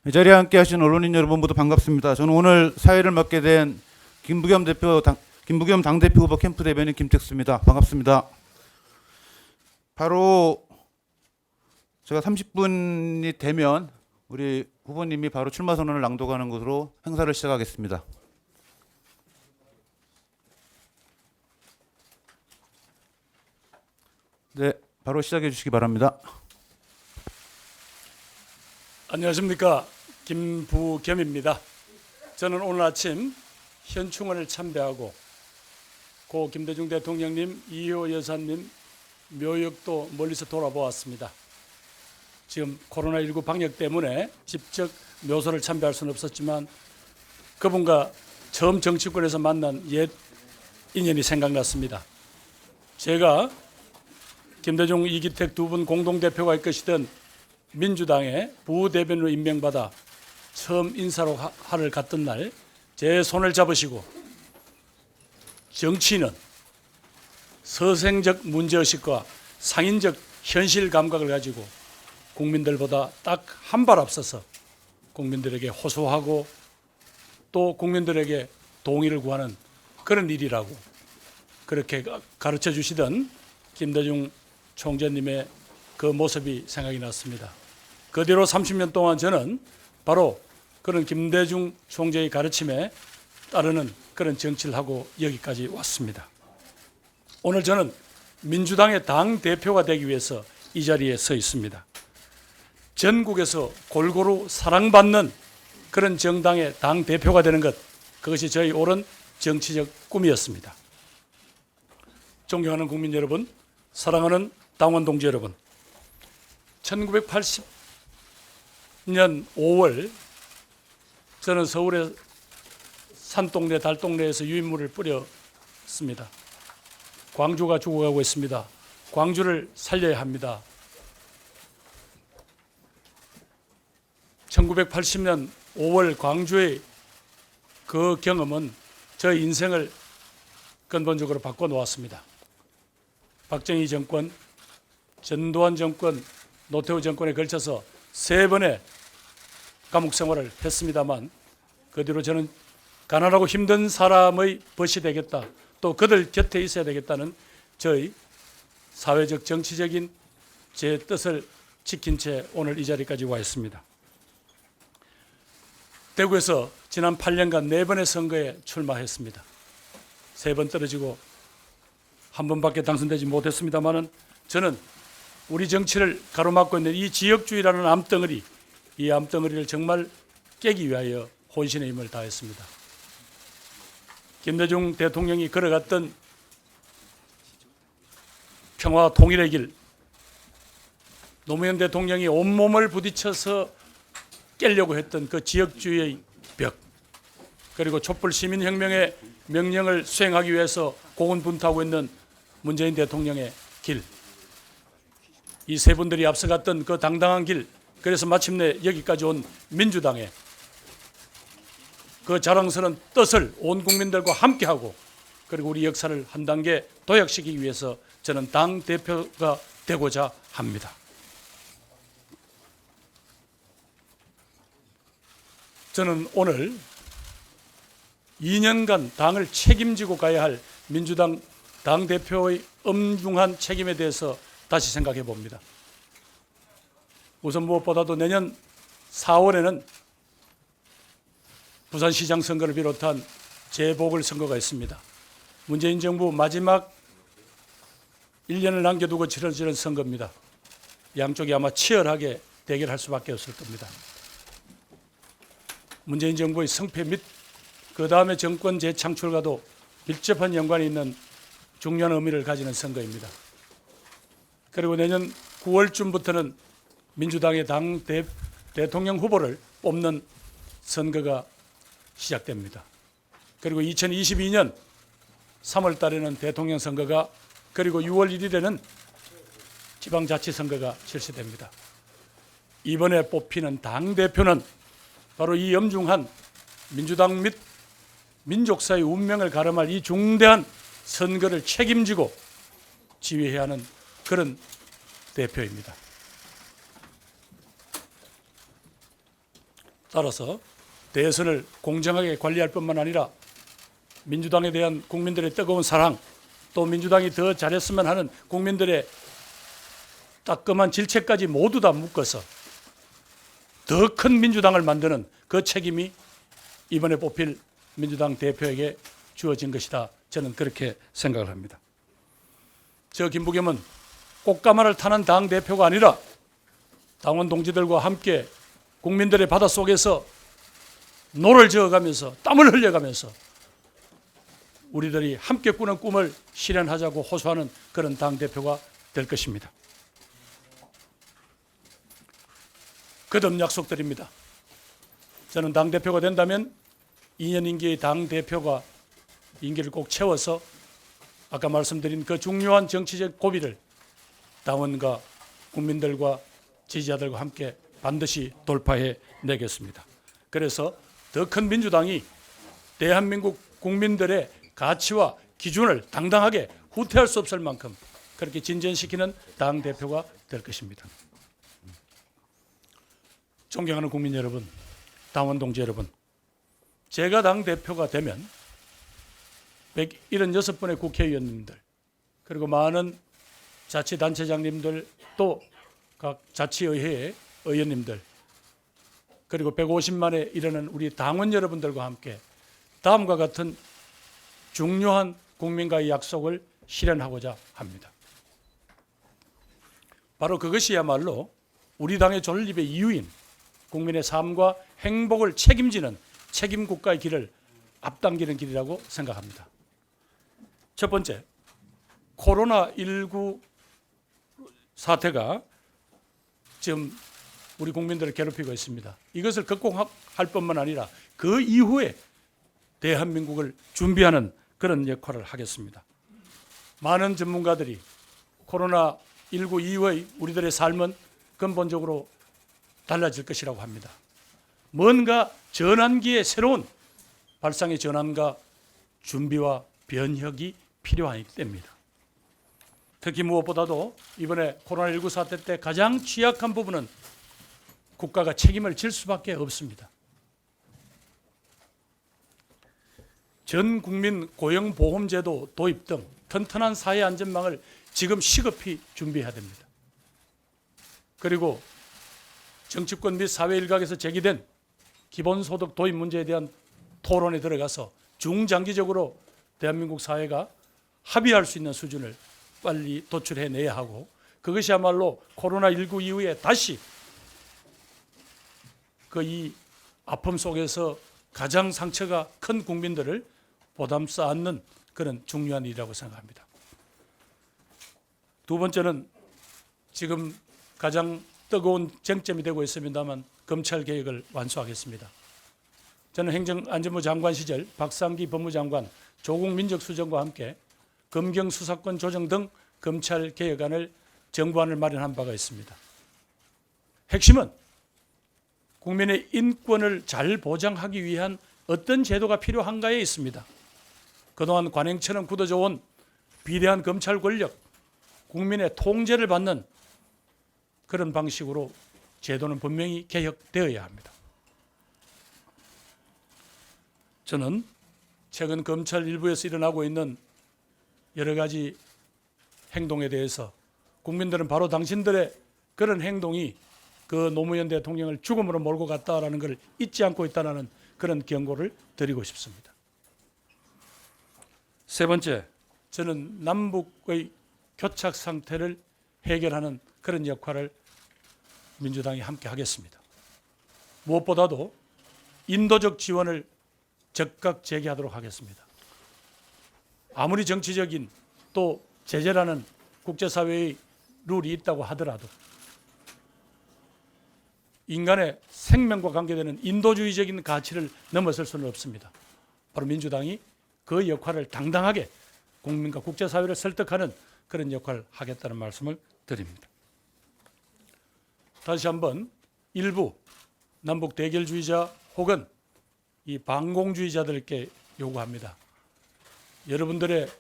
이 자리에 함께하신 언론인 여러분 모두 반갑습니다. 저는 오늘 사회를 맡게 된 김부겸 당대표 후보 캠프 대변인 김택수입니다. 반갑습니다. 바로 제가 30분이 되면 우리 후보님이 바로 출마 선언을 낭독하는 것으로 행사를 시작하겠습니다. 네, 바로 시작해 주시기 바랍니다. 안녕하십니까, 김부겸입니다. 저는 오늘 아침 현충원을 참배하고 고 김대중 대통령님, 이효 여사님 묘역도 멀리서 돌아보았습니다. 지금 코로나19 방역 때문에 직접 묘소를 참배할 수는 없었지만 그분과 처음 정치권에서 만난 옛 인연이 생각났습니다. 제가 김대중, 이기택 두 분 공동대표가 이끄시던 민주당의 부대변인으로 임명받아 처음 인사로 하를 갔던 날 제 손을 잡으시고 정치인은 서생적 문제의식과 상인적 현실 감각을 가지고 국민들보다 딱 한 발 앞서서 국민들에게 호소하고 또 국민들에게 동의를 구하는 그런 일이라고 그렇게 가르쳐 주시던 김대중 총재님의 그 모습이 생각이 났습니다. 그 뒤로 30년 동안 저는 바로 그런 김대중 총재의 가르침에 따르는 그런 정치를 하고 여기까지 왔습니다. 오늘 저는 민주당의 당대표가 되기 위해서 이 자리에 서 있습니다. 전국에서 골고루 사랑받는 그런 정당의 당대표가 되는 것, 그것이 저희 오랜 정치적 꿈이었습니다. 존경하는 국민 여러분, 사랑하는 당원 동지 여러분, 1980년 5월 저는 서울의 산동네 달동네에서 유인물을 뿌렸습니다. 광주가 죽어가고 있습니다. 광주를 살려야 합니다. 1980년 5월 광주의 그 경험은 저의 인생을 근본적으로 바꿔놓았습니다. 박정희 정권, 전두환 정권, 노태우 정권에 걸쳐서 3번의 감옥 생활을 했습니다만 그 뒤로 저는 가난하고 힘든 사람의 벗이 되겠다, 또 그들 곁에 있어야 되겠다는 저의 사회적 정치적인 제 뜻을 지킨 채 오늘 이 자리까지 와 있습니다. 대구에서 지난 8년간 4번의 선거에 출마했습니다. 3번 떨어지고 한 번밖에 당선되지 못했습니다만 저는 우리 정치를 가로막고 있는 이 지역주의라는 암덩어리, 이 암덩어리를 정말 깨기 위하여 혼신의 힘을 다했습니다. 김대중 대통령이 걸어갔던 평화 통일의 길, 노무현 대통령이 온몸을 부딪혀서 깨려고 했던 그 지역주의의 벽, 그리고 촛불 시민혁명의 명령을 수행하기 위해서 고군분투하고 있는 문재인 대통령의 길, 이 세 분들이 앞서갔던 그 당당한 길, 그래서 마침내 여기까지 온 민주당의 그 자랑스러운 뜻을 온 국민들과 함께하고 그리고 우리 역사를 한 단계 도약시키기 위해서 저는 당대표가 되고자 합니다. 저는 오늘 2년간 당을 책임지고 가야 할 민주당 당대표의 엄중한 책임에 대해서 다시 생각해 봅니다. 우선 무엇보다도 내년 4월에는 부산시장 선거를 비롯한 재보궐선거가 있습니다. 문재인 정부 마지막 1년을 남겨두고 치러지는 선거입니다. 양쪽이 아마 치열하게 대결할 수밖에 없을 겁니다. 문재인 정부의 성패 및 그 다음에 정권 재창출과도 밀접한 연관이 있는 중요한 의미를 가지는 선거입니다. 그리고 내년 9월쯤부터는 민주당의 대통령 후보를 뽑는 선거가 시작됩니다. 그리고 2022년 3월 달에는 대통령 선거가, 그리고 6월 1일에는 지방자치선거가 실시됩니다. 이번에 뽑히는 당대표는 바로 이 엄중한 민주당 및 민족사의 운명을 가름할 이 중대한 선거를 책임지고 지휘해야 하는 그런 대표입니다. 따라서 대선을 공정하게 관리할 뿐만 아니라 민주당에 대한 국민들의 뜨거운 사랑, 또 민주당이 더 잘했으면 하는 국민들의 따끔한 질책까지 모두 다 묶어서 더 큰 민주당을 만드는 그 책임이 이번에 뽑힐 민주당 대표에게 주어진 것이다. 저는 그렇게 생각을 합니다. 저 김부겸은 꽃가마를 타는 당 대표가 아니라 당원 동지들과 함께 국민들의 바닷속에서 노를 저어가면서 땀을 흘려가면서 우리들이 함께 꾸는 꿈을 실현하자고 호소하는 그런 당대표가 될 것입니다. 거듭 약속드립니다. 저는 당대표가 된다면 2년 임기의 당대표가 임기를 꼭 채워서 아까 말씀드린 그 중요한 정치적 고비를 당원과 국민들과 지지자들과 함께 반드시 돌파해 내겠습니다. 그래서 더 큰 민주당이 대한민국 국민들의 가치와 기준을 당당하게 후퇴할 수 없을 만큼 그렇게 진전시키는 당대표가 될 것입니다. 존경하는 국민 여러분, 당원 동지 여러분, 제가 당대표가 되면 176분의 국회의원님들 그리고 많은 자치단체장님들 또 각 자치의회의 의원님들 그리고 150만에 이르는 우리 당원 여러분들과 함께 다음과 같은 중요한 국민과의 약속을 실현하고자 합니다. 바로 그것이야말로 우리 당의 존립의 이유인 국민의 삶과 행복을 책임지는 책임국가의 길을 앞당기는 길이라고 생각합니다. 첫 번째, 코로나19 사태가 지금 우리 국민들을 괴롭히고 있습니다. 이것을 극복할 뿐만 아니라 그 이후에 대한민국을 준비하는 그런 역할을 하겠습니다. 많은 전문가들이 코로나19 이후의 우리들의 삶은 근본적으로 달라질 것이라고 합니다. 뭔가 전환기의 새로운 발상의 전환과 준비와 변혁이 필요하기 때문입니다. 특히 무엇보다도 이번에 코로나19 사태 때 가장 취약한 부분은 국가가 책임을 질 수밖에 없습니다. 전 국민 고용보험제도 도입 등 튼튼한 사회 안전망을 지금 시급히 준비해야 됩니다. 그리고 정치권 및 사회 일각에서 제기된 기본소득 도입 문제에 대한 토론에 들어가서 중장기적으로 대한민국 사회가 합의할 수 있는 수준을 빨리 도출해내야 하고 그것이야말로 코로나19 이후에 다시 그 이 아픔 속에서 가장 상처가 큰 국민들을 보담 쌓는 그런 중요한 일이라고 생각합니다. 두 번째는 지금 가장 뜨거운 쟁점이 되고 있습니다만 검찰개혁을 완수하겠습니다. 저는 행정안전부 장관 시절 박상기 법무장관, 조국 민정수석과 함께 검경수사권 조정 등 검찰개혁안을 정부안을 마련한 바가 있습니다. 핵심은 국민의 인권을 잘 보장하기 위한 어떤 제도가 필요한가에 있습니다. 그동안 관행처럼 굳어져온 비대한 검찰 권력, 국민의 통제를 받는 그런 방식으로 제도는 분명히 개혁되어야 합니다. 저는 최근 검찰 일부에서 일어나고 있는 여러 가지 행동에 대해서 국민들은 바로 당신들의 그런 행동이 그 노무현 대통령을 죽음으로 몰고 갔다라는 걸 잊지 않고 있다는 그런 경고를 드리고 싶습니다. 세 번째, 저는 남북의 교착 상태를 해결하는 그런 역할을 민주당이 함께 하겠습니다. 무엇보다도 인도적 지원을 적극 제기하도록 하겠습니다. 아무리 정치적인 또 제재라는 국제사회의 룰이 있다고 하더라도 인간의 생명과 관계되는 인도주의적인 가치를 넘어설 수는 없습니다. 바로 민주당이 그 역할을 당당하게 국민과 국제사회를 설득하는 그런 역할을 하겠다는 말씀을 드립니다. 다시 한번 일부 남북 대결주의자 혹은 이 반공주의자들께 요구합니다. 여러분들의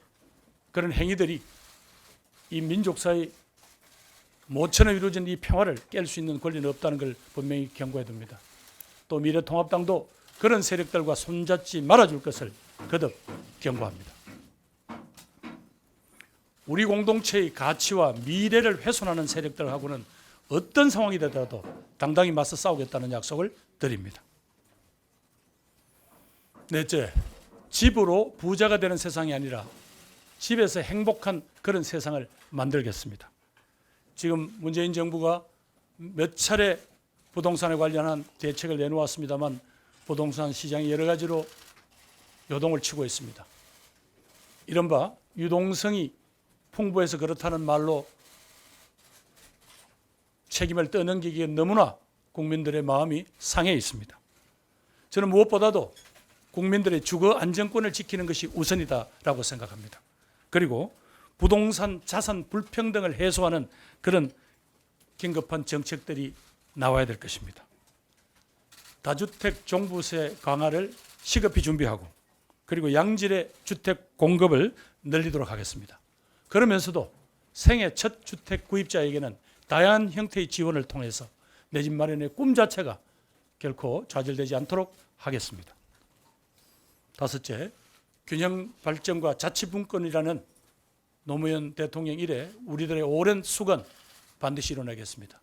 그런 행위들이 이 민족사의 모처럼 이루어진 이 평화를 깰 수 있는 권리는 없다는 걸 분명히 경고해 둡니다. 또 미래통합당도 그런 세력들과 손잡지 말아줄 것을 거듭 경고합니다. 우리 공동체의 가치와 미래를 훼손하는 세력들하고는 어떤 상황이 되더라도 당당히 맞서 싸우겠다는 약속을 드립니다. 넷째, 집으로 부자가 되는 세상이 아니라 집에서 행복한 그런 세상을 만들겠습니다. 지금 문재인 정부가 몇 차례 부동산에 관련한 대책을 내놓았습니다만 부동산 시장이 여러 가지로 요동을 치고 있습니다. 이른바 유동성이 풍부해서 그렇다는 말로 책임을 떠넘기기에 너무나 국민들의 마음이 상해 있습니다. 저는 무엇보다도 국민들의 주거 안정권을 지키는 것이 우선이다라고 생각합니다. 그리고 부동산 자산 불평등을 해소하는 그런 긴급한 정책들이 나와야 될 것입니다. 다주택 종부세 강화를 시급히 준비하고 그리고 양질의 주택 공급을 늘리도록 하겠습니다. 그러면서도 생애 첫 주택 구입자에게는 다양한 형태의 지원을 통해서 내 집 마련의 꿈 자체가 결코 좌절되지 않도록 하겠습니다. 다섯째, 균형 발전과 자치분권이라는 노무현 대통령 이래 우리들의 오랜 수건 반드시 이뤄내겠습니다.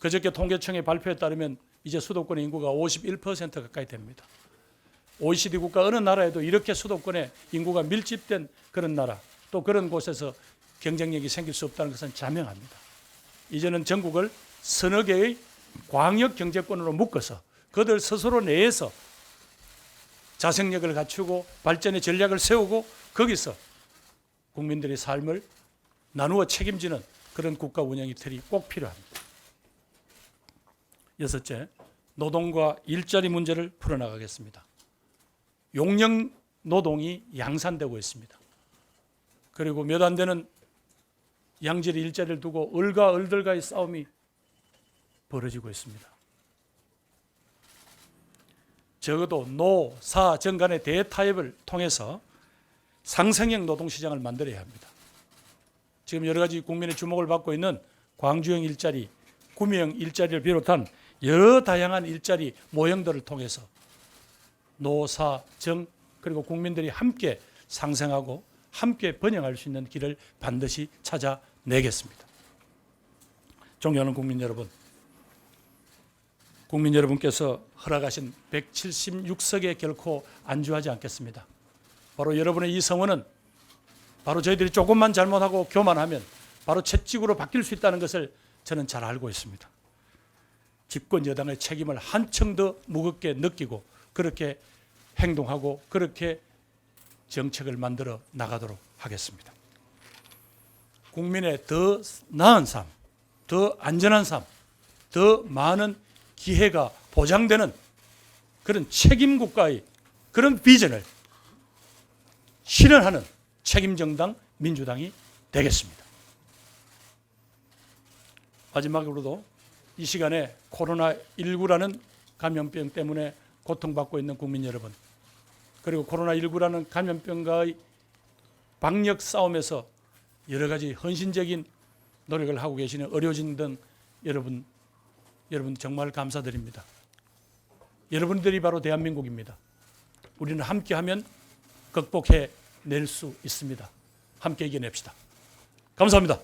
그저께 통계청의 발표에 따르면 이제 수도권의 인구가 51% 가까이 됩니다. OECD 국가 어느 나라에도 이렇게 수도권에 인구가 밀집된 그런 나라, 또 그런 곳에서 경쟁력이 생길 수 없다는 것은 자명합니다. 이제는 전국을 서너 개의 광역 경제권으로 묶어서 그들 스스로 내에서 자생력을 갖추고 발전의 전략을 세우고 거기서 국민들의 삶을 나누어 책임지는 그런 국가 운영의 틀이 꼭 필요합니다. 여섯째, 노동과 일자리 문제를 풀어나가겠습니다. 용역 노동이 양산되고 있습니다. 그리고 몇 안 되는 양질의 일자리를 두고 을과 을들과의 싸움이 벌어지고 있습니다. 적어도 노, 사, 정 간의 대타협을 통해서 상생형 노동시장을 만들어야 합니다. 지금 여러 가지 국민의 주목을 받고 있는 광주형 일자리, 구미형 일자리를 비롯한 여러 다양한 일자리 모형들을 통해서 노, 사, 정 그리고 국민들이 함께 상생하고 함께 번영할 수 있는 길을 반드시 찾아내겠습니다. 존경하는 국민 여러분, 국민 여러분께서 허락하신 176석에 결코 안주하지 않겠습니다. 바로 여러분의 이 성원은 바로 저희들이 조금만 잘못하고 교만하면 바로 채찍으로 바뀔 수 있다는 것을 저는 잘 알고 있습니다. 집권 여당의 책임을 한층 더 무겁게 느끼고 그렇게 행동하고 그렇게 정책을 만들어 나가도록 하겠습니다. 국민의 더 나은 삶, 더 안전한 삶, 더 많은 기회가 보장되는 그런 책임 국가의 그런 비전을 실현하는 책임정당 민주당이 되겠습니다. 마지막으로도 이 시간에 코로나19라는 감염병 때문에 고통받고 있는 국민 여러분, 그리고 코로나19라는 감염병과의 방역 싸움에서 여러 가지 헌신적인 노력을 하고 계시는 의료진 등 여러분 정말 감사드립니다. 여러분들이 바로 대한민국입니다. 우리는 함께하면 극복해낼 수 있습니다. 함께 이겨냅시다. 감사합니다.